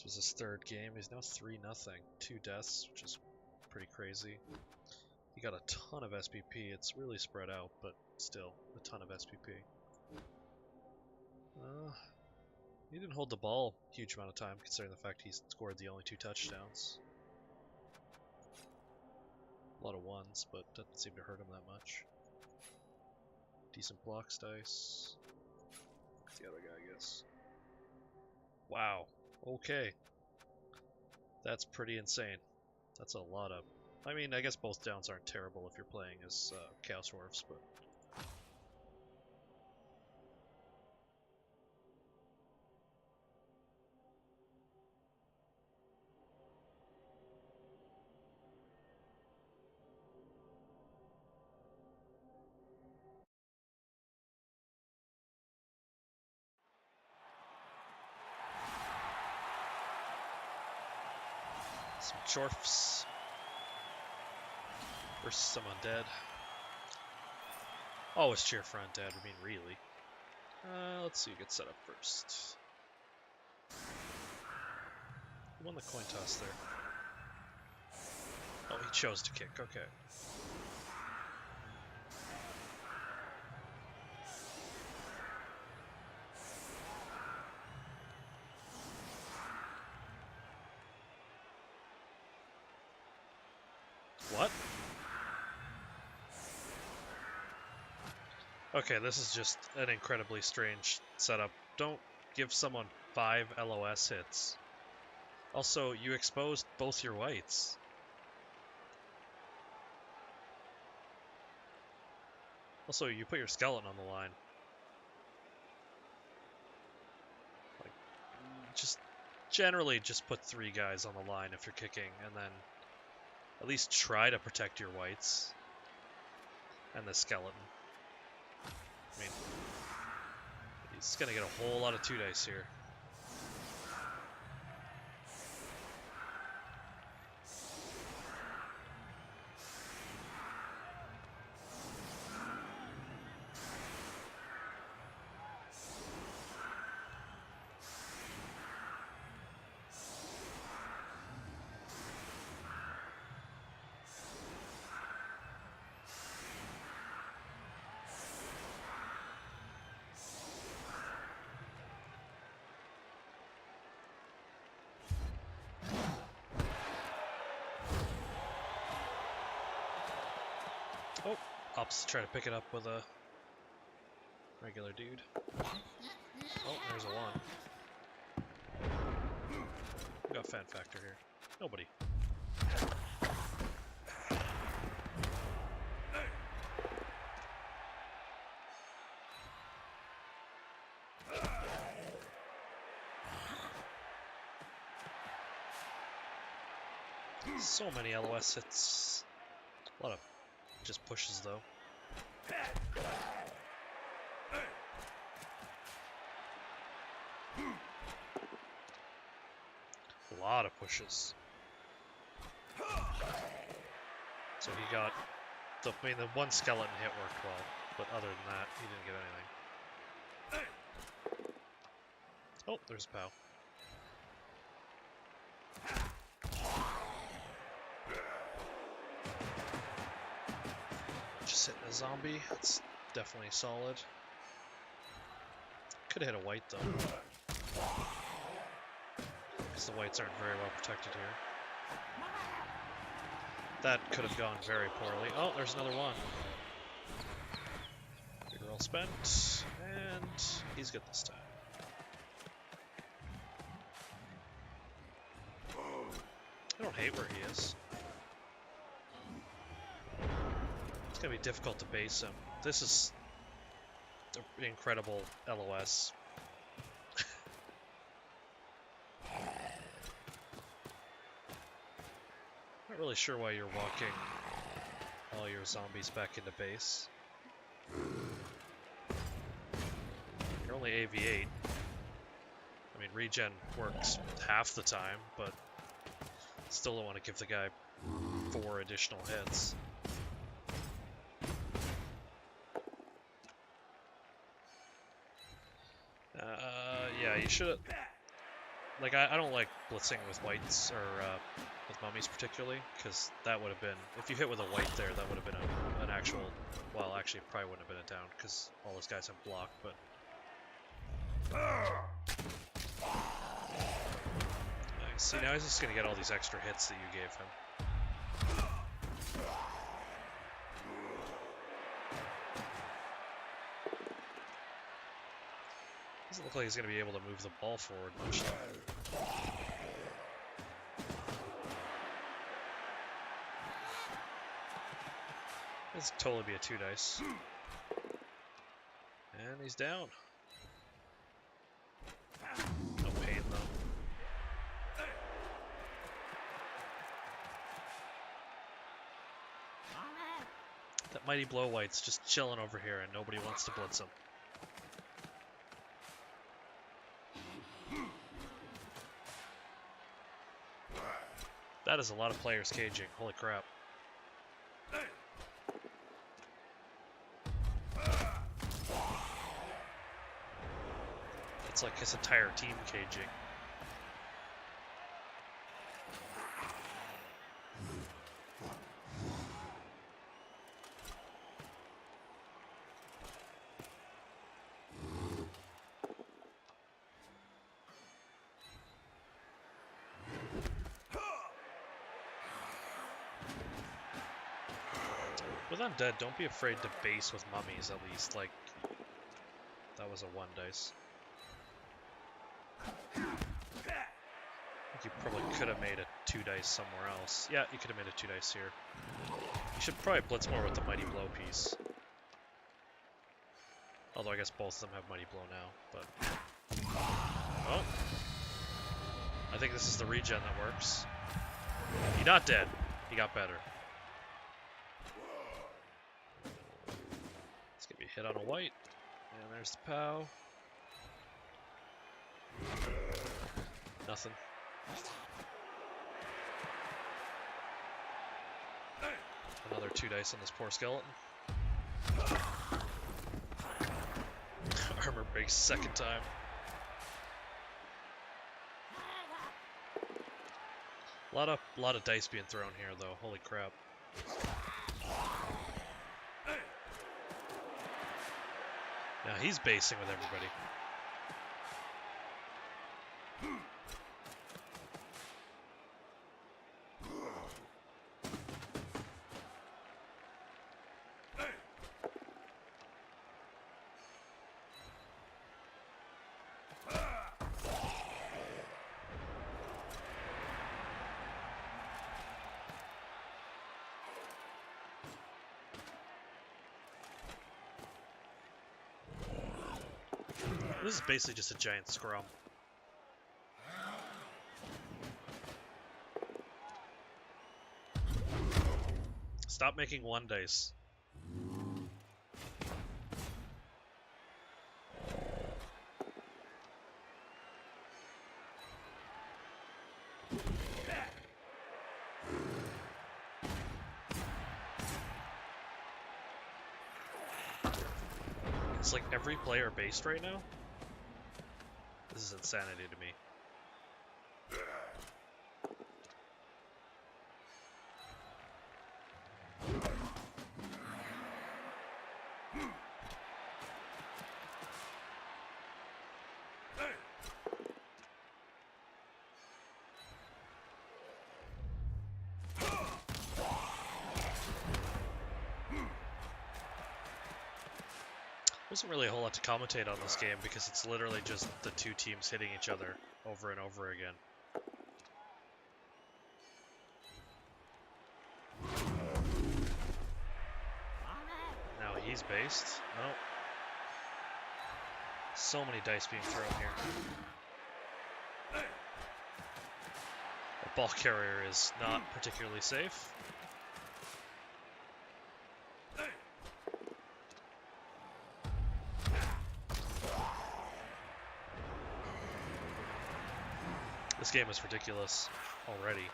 This was his third game. He's now 3-0. 2 deaths, which is pretty crazy. He got a ton of SPP. It's really spread out, but still a ton of SPP. He didn't hold the ball a huge amount of time, considering the fact he scored the only 2 touchdowns. A lot of ones, but doesn't seem to hurt him that much. Decent blocks dice. The other guy, I guess. Wow. Okay. That's pretty insane. That's a lot of... I mean, I guess both downs aren't terrible if you're playing as Chaos Dwarfs, but... Some Chorfs versus some undead. Always cheer for undead, I mean really. Let's see who gets set up first. Who won the coin toss there? Oh, he chose to kick, okay. What? Okay, this is just an incredibly strange setup. Don't give someone 5 LOS hits. Also, you exposed both your whites. Also, you put your skeleton on the line. Like, just generally just put 3 guys on the line if you're kicking, and then at least try to protect your whites and the skeleton. I mean, he's gonna get a whole lot of 2 dice here. Oh, Ops try to pick it up with a regular dude. Oh, there's a 1. We got fan factor here. Nobody. So many LOS hits. A lot of just pushes though. A lot of pushes. So he got the, I mean, the 1 skeleton hit worked well, but other than that, he didn't get anything. Oh, there's Pow. Just hitting a zombie. That's definitely solid. Could have hit a white though, because the whites aren't very well protected here. That could have gone very poorly. Oh, there's another 1. Big roll spent, and he's good this time. I don't hate where he is. It's gonna be difficult to base him. This is an incredible LOS. Not really sure why you're walking all your zombies back into base. You're only AV8. I mean, regen works half the time, but still don't want to give the guy 4 additional hits. Yeah, you should have... Like, I don't like blitzing with whites, or with mummies particularly, because that would have been, if you hit with a white there, that would have been an actual, well, actually, it probably wouldn't have been a down, because all those guys have block, but... Nice. See, now he's just going to get all these extra hits that you gave him. Doesn't look like he's going to be able to move the ball forward much, though. This will totally be a 2 dice. And he's down. No pain, though. That mighty blow white's just chilling over here and nobody wants to blitz him. That is a lot of players caging. Holy crap. It's like his entire team caging. With undead, don't be afraid to base with mummies, at least. Like, that was a 1 dice. I think you probably could have made a 2 dice somewhere else. Yeah, you could have made a 2 dice here. You should probably blitz more with the mighty blow piece. Although I guess both of them have mighty blow now, but... Oh. I think this is the regen that works. He's not dead. He got better. Hit on a white, and there's the POW. Nothing. Another 2 dice on this poor skeleton. Armor breaks 2nd time. A lot of dice being thrown here, though. Holy crap. Now he's basing with everybody. This is basically just a giant scrum. Stop making 1 dice. It's like every player based right now. This is insanity to me. There isn't really a whole lot to commentate on this game because it's literally just the 2 teams hitting each other over and over again. Now he's based. Oh. So many dice being thrown here. The ball carrier is not particularly safe. This game is ridiculous already.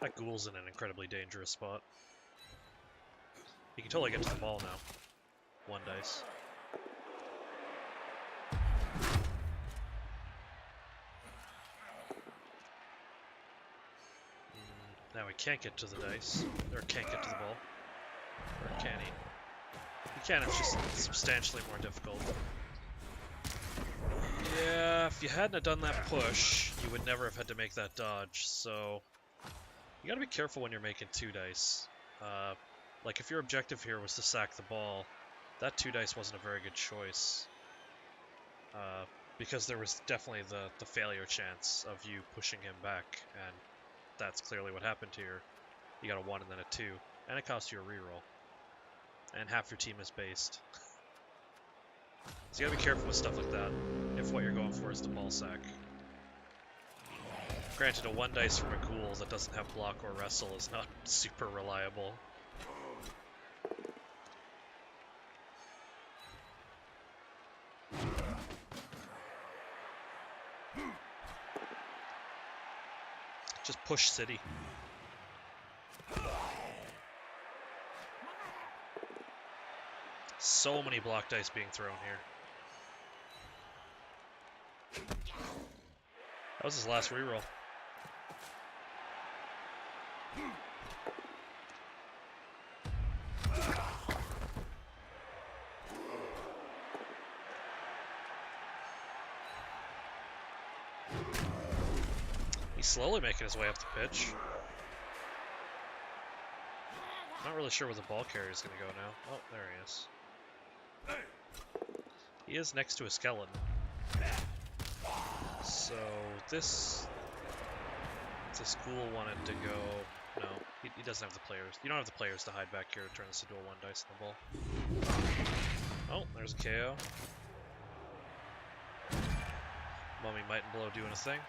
That ghoul's in an incredibly dangerous spot. He can totally get to the ball now. 1 dice. Now he can't get to the dice. Or can't get to the ball. Or can he? He can, it's just substantially more difficult. Yeah, if you hadn't have done that push, you would never have had to make that dodge, so... You gotta be careful when you're making 2 dice. Like, if your objective here was to sack the ball, that 2 dice wasn't a very good choice. Because there was definitely the failure chance of you pushing him back, and that's clearly what happened here. You got a 1 and then a 2, and it cost you a reroll. And half your team is based. So you gotta be careful with stuff like that, if what you're going for is the ball sack. Granted, a 1 dice from a ghoul that doesn't have block or wrestle is not super reliable. Just push city. So many block dice being thrown here. That was his last reroll. He's slowly making his way up the pitch. Not really sure where the ball carrier is going to go now. Oh, there he is. He is next to a skeleton. So this ghoul wanted to go... No, he doesn't have the players. You don't have the players to hide back here to turn this into a 1 dice in the ball. Oh, there's a KO. Mummy Might and Blow doing a thing.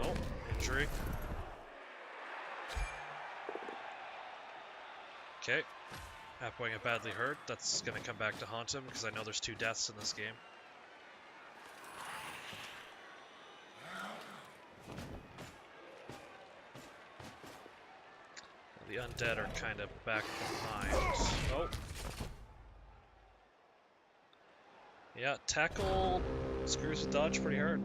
Oh, injury. Okay. Halfway get badly hurt. That's going to come back to haunt him because I know there's 2 deaths in this game. The undead are kind of back behind. Oh. Yeah, tackle screws with dodge pretty hard,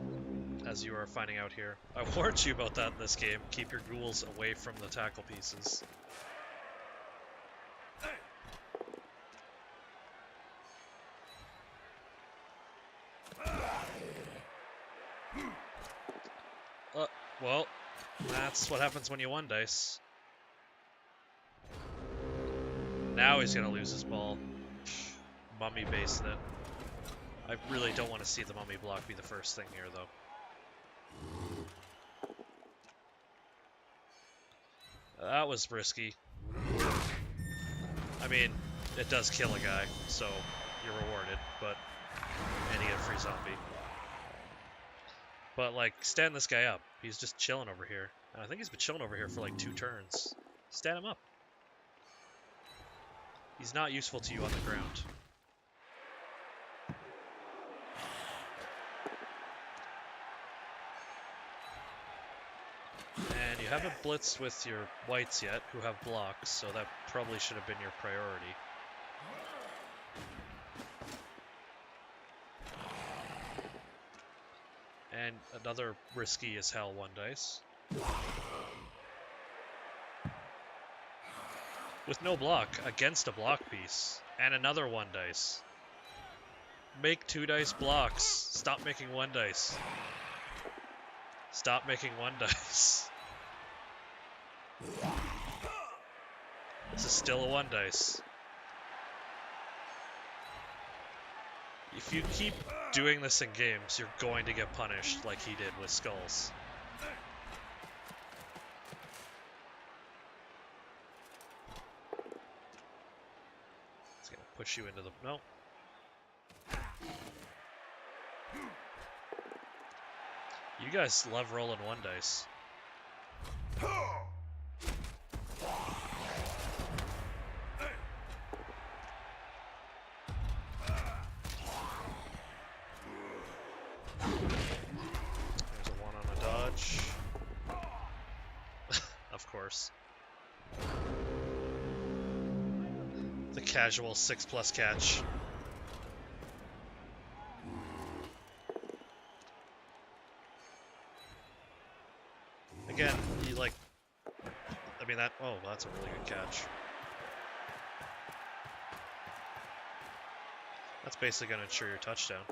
as you are finding out here. I warned you about that in this game. Keep your ghouls away from the tackle pieces. Well, that's what happens when you 1 dice. Now he's gonna lose his ball. Mummy based it. I really don't want to see the mummy block be the first thing here, though. That was risky. I mean, it does kill a guy, so you're rewarded, but... And you get a free zombie. But, like, stand this guy up. He's just chilling over here. And I think he's been chilling over here for, like, 2 turns. Stand him up. He's not useful to you on the ground. And you haven't blitzed with your whites yet, who have blocks, so that probably should have been your priority. And another risky as hell 1 dice. With no block, against a block piece. And another 1 dice. Make 2 dice blocks. Stop making 1 dice. Stop making 1 dice. This is still a 1 dice. If you keep doing this in games, you're going to get punished like he did with skulls. It's gonna push you into the... No. You guys love rolling 1 dice. Of course. The casual 6+ catch. like... I mean, that... Oh, that's a really good catch. That's basically going to ensure your touchdown.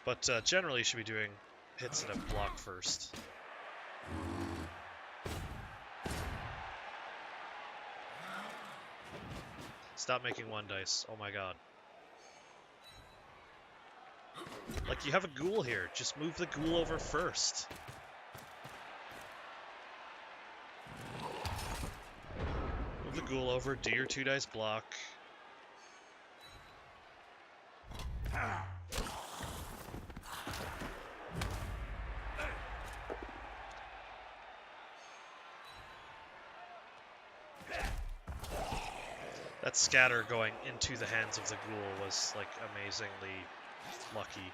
But generally, you should be doing hits and a block first. Stop making one dice. Oh my god. Like, you have a ghoul here. Just move the ghoul over first. Move the ghoul over, do your 2 dice block. That scatter going into the hands of the ghoul was, like, amazingly lucky.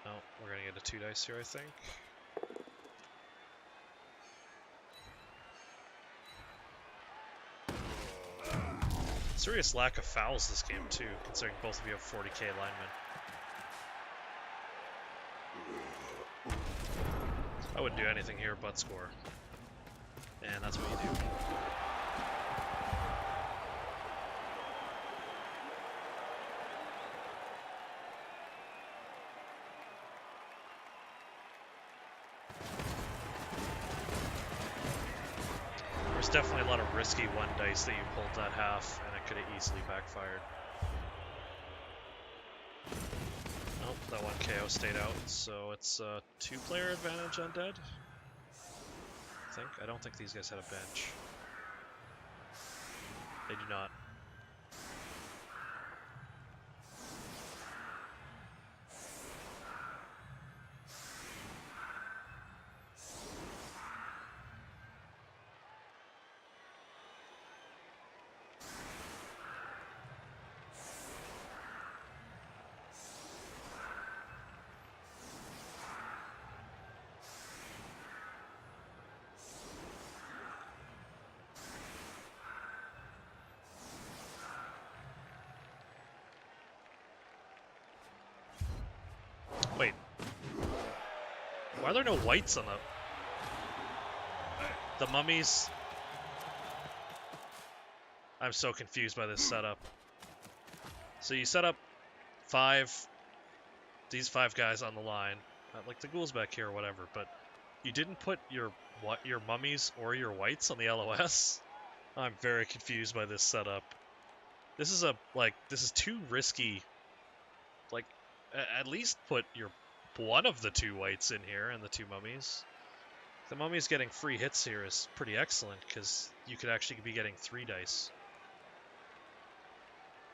Oh, we're gonna get a 2 dice here, I think. Serious lack of fouls this game, too, considering both of you have 40k linemen. I wouldn't do anything here but score. And that's what you do. There's definitely a lot of risky 1 dice that you pulled that half, and it could have easily backfired. Nope, that 1 KO stayed out, so it's a 2-player advantage on dead. I don't think these guys had a bench. They do not. Wait. Why are there no whites on the mummies? I'm so confused by this setup. So you set up these 5 guys on the line, like the ghouls back here or whatever, but you didn't put your mummies or your whites on the LOS? I'm very confused by this setup. This is too risky. Like, at least put one of the 2 whites in here and the 2 mummies. The mummies getting free hits here is pretty excellent because you could actually be getting 3 dice.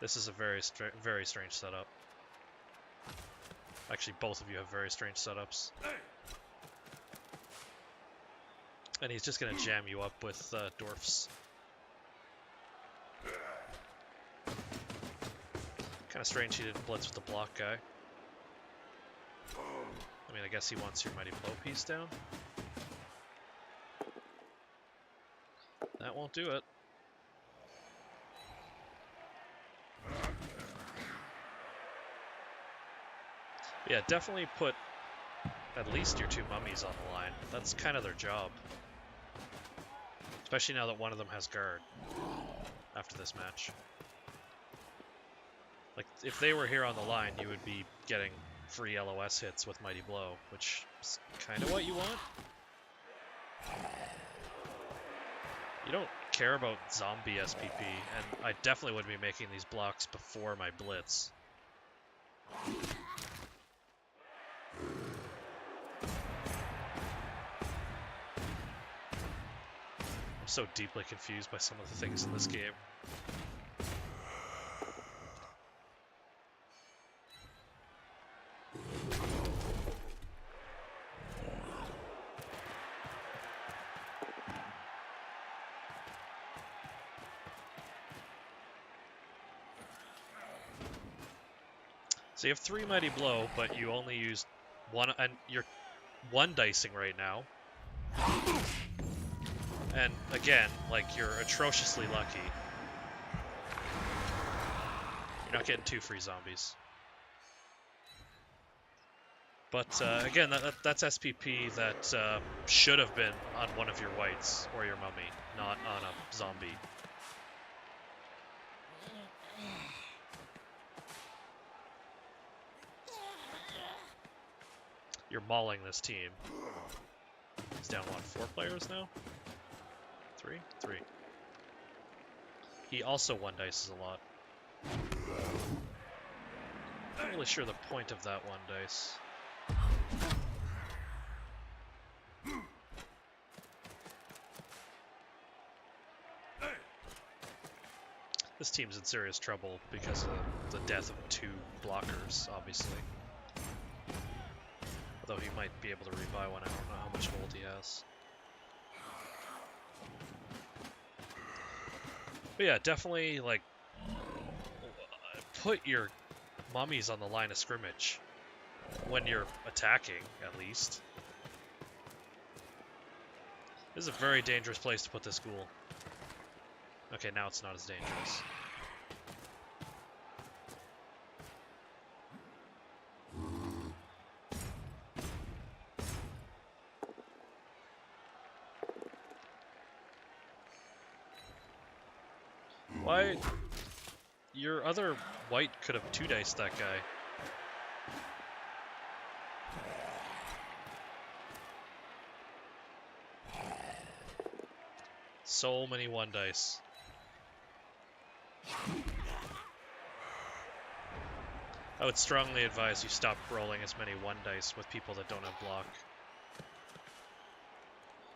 This is a very strange setup. Actually, both of you have very strange setups. And he's just going to jam you up with dwarfs. Kind of strange he didn't blitz with the block guy. I mean, I guess he wants your Mighty Blow piece down. That won't do it. Yeah, definitely put at least your 2 mummies on the line. That's kind of their job. Especially now that one of them has guard after this match. Like, if they were here on the line, you would be getting free LOS hits with Mighty Blow, which is kind of what you want. You don't care about zombie SPP, and I definitely would be making these blocks before my blitz. I'm so deeply confused by some of the things in this game. So you have 3 Mighty Blow, but you only used 1, and you're 1 dicing right now. And again, like, you're atrociously lucky. You're not getting 2 free zombies. But again, that's SPP that should have been on one of your whites or your mummy, not on a zombie. You're mauling this team. He's down, what, 4 players now? 3? 3. He also one dices a lot. Not really sure the point of that one dice. This team's in serious trouble because of the death of 2 blockers, obviously. Although he might be able to rebuy one, I don't know how much hold he has. But yeah, definitely, like, put your mummies on the line of scrimmage when you're attacking, at least. This is a very dangerous place to put this ghoul. Okay, now it's not as dangerous. Why? Your other white could have 2-diced that guy. So many 1 dice. I would strongly advise you stop rolling as many 1 dice with people that don't have block.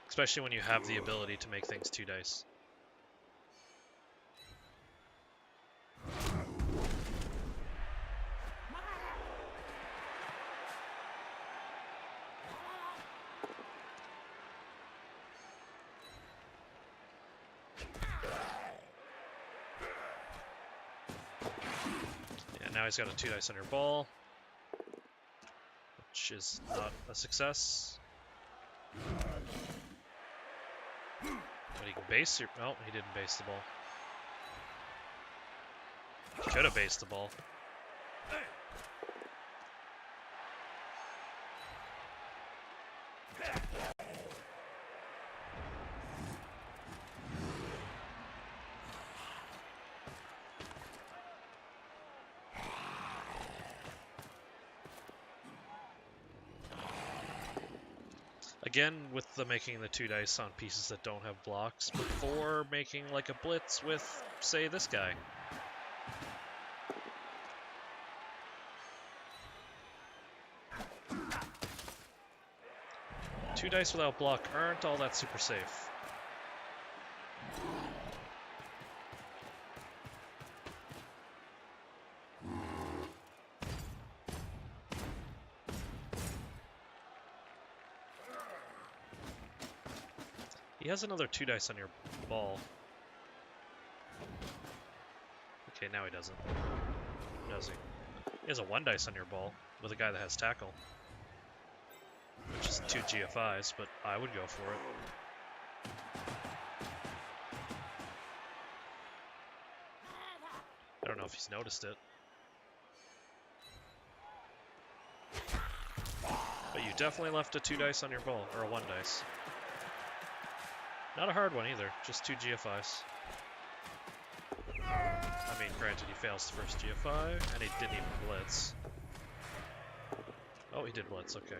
Especially when you have the ability to make things 2 dice. Now he's got a 2 dice on your ball, which is not a success. But he can base your... Oh, he didn't base the ball. He could have based the ball. Again, with the making the 2 dice on pieces that don't have blocks, before making like a blitz with, say, this guy. Two dice without block aren't all that super safe. He has another 2 dice on your ball. Okay, now he doesn't. Does he? He has a 1 dice on your ball with a guy that has tackle. Which is 2 GFIs, but I would go for it. I don't know if he's noticed it. But you definitely left a 2 dice on your ball, or a 1 dice. Not a hard one either, just 2 GFIs. I mean, granted, he fails the first GFI, and he didn't even blitz. Oh, he did blitz, okay.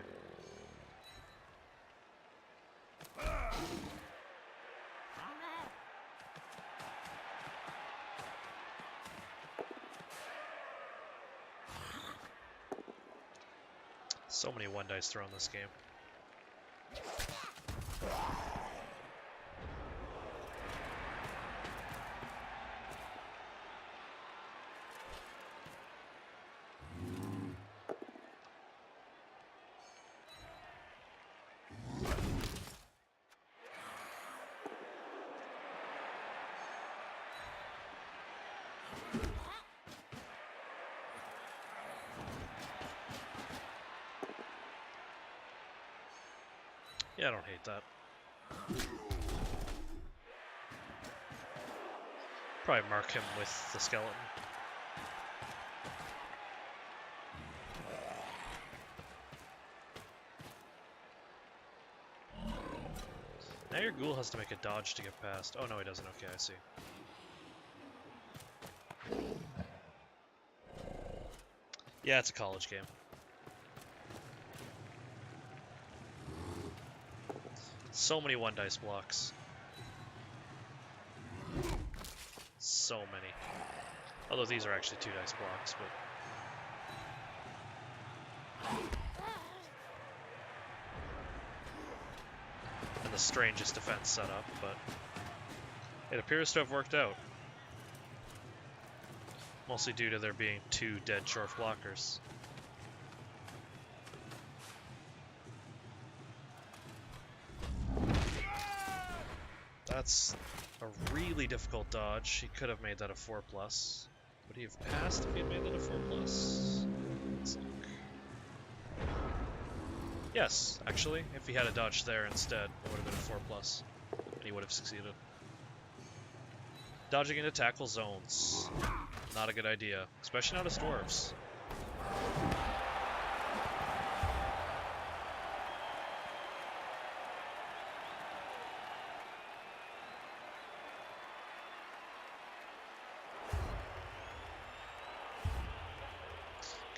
So many 1 dice thrown this game. Yeah, I don't hate that. Probably mark him with the skeleton. Now your ghoul has to make a dodge to get past. Oh no, he doesn't. Okay, I see. Yeah, it's a college game. So many one dice blocks. So many. Although these are actually 2 dice blocks, but... And the strangest defense setup, but... It appears to have worked out. Mostly due to there being 2 dead short blockers. That's a really difficult dodge. He could have made that a 4+. Would he have passed if he had made that a 4+? Let's look. Yes, actually, if he had a dodge there instead, it would have been a 4+, and he would have succeeded. Dodging into tackle zones. Not a good idea, especially not as dwarves.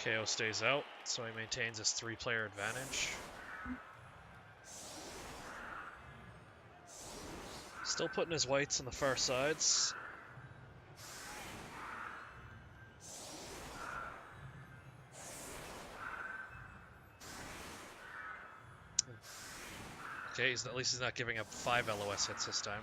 KO stays out, so he maintains his 3-player advantage. Still putting his whites on the far sides. Okay, at least he's not giving up 5 LOS hits this time.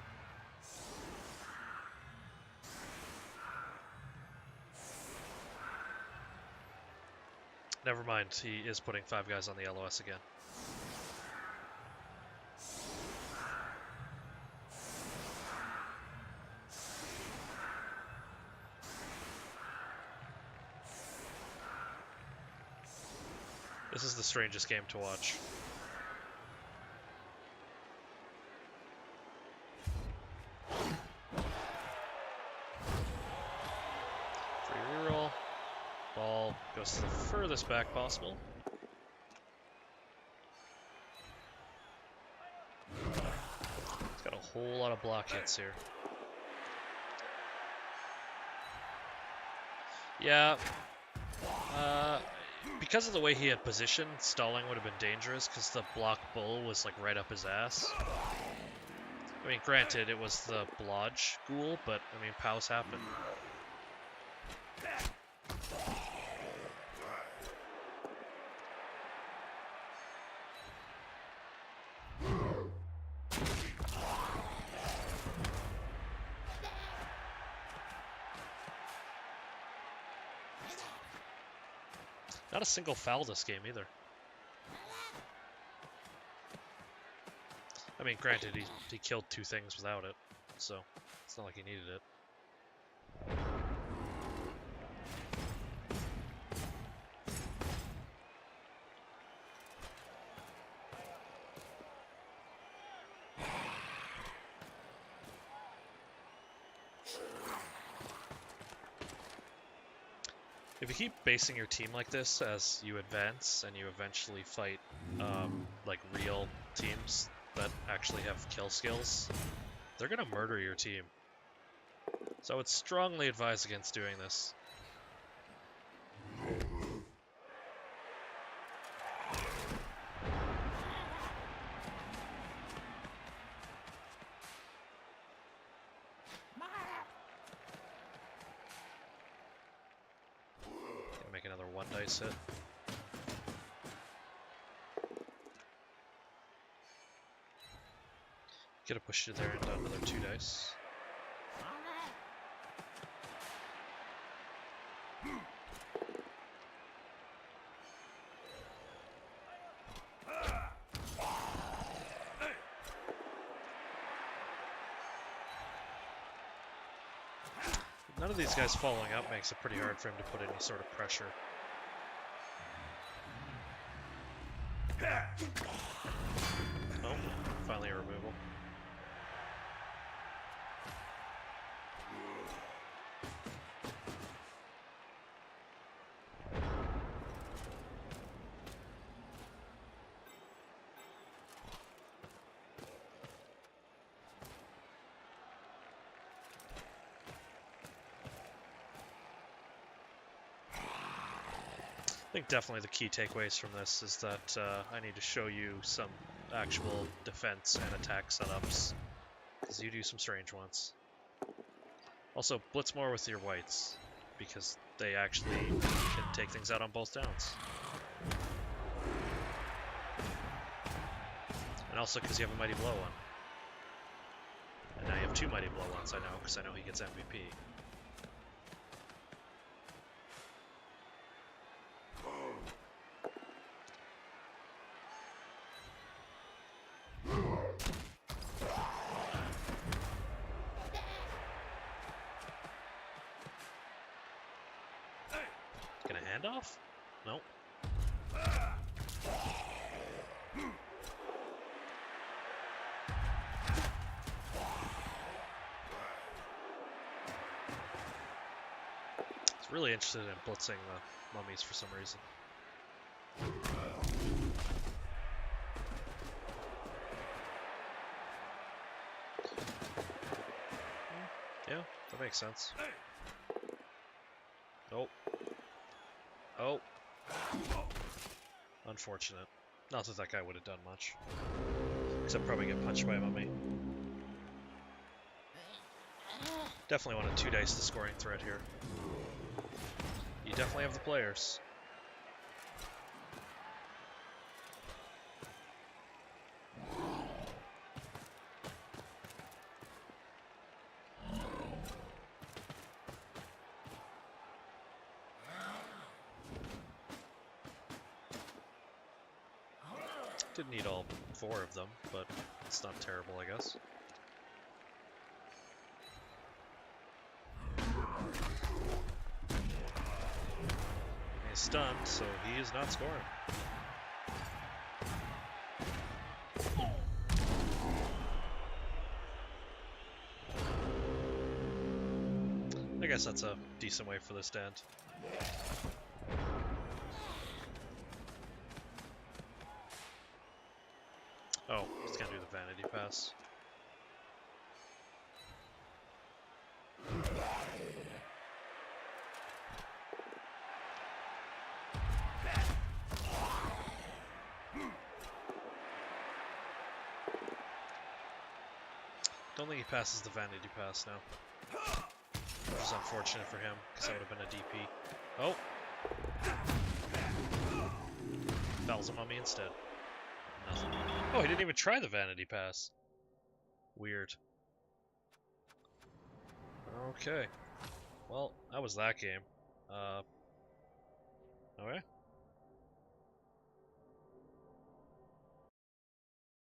Never mind, he is putting 5 guys on the LOS again. This is the strangest game to watch. Free reroll. Ball goes to the furthest back possible. He's got a whole lot of block hits here. Yeah. Because of the way he had positioned, stalling would have been dangerous because the block bull was like right up his ass. I mean, granted, it was the blodge ghoul, but I mean, POWs happen. Not a single foul this game either. I mean, granted, he killed 2 things without it, so it's not like he needed it. If you keep basing your team like this as you advance and you eventually fight like real teams that actually have kill skills, they're gonna murder your team. So I would strongly advise against doing this. Make another 1 dice hit. Could have pushed it there and done another 2 dice. None of these guys following up makes it pretty hard for him to put any sort of pressure. Oh, finally a removal. I think definitely the key takeaways from this is that I need to show you some actual defense and attack setups, because you do some strange ones. Also, blitz more with your whites, because they actually can take things out on both downs. And also because you have a Mighty Blow one. And now you have two Mighty Blow ones, I know, because I know he gets MVP. Gonna hand off? Nope. Really interested in blitzing the mummies for some reason. Yeah, that makes sense. Nope. Oh. Unfortunate. Not that that guy would have done much. Except probably get punched by a mummy. Definitely want to 2-dice the scoring threat here. You definitely have the players. Didn't need all 4 of them, but it's not terrible, I guess. He's stunned, so he is not scoring. I guess that's a decent way for this to end. Oh, he's gonna do the vanity pass. Don't think he passes the vanity pass now. Which is unfortunate for him, because that would have been a DP. Oh! Fouls him on me instead. Nothing. Oh, he didn't even try the vanity pass. Weird. Okay. Well, that was that game. Okay.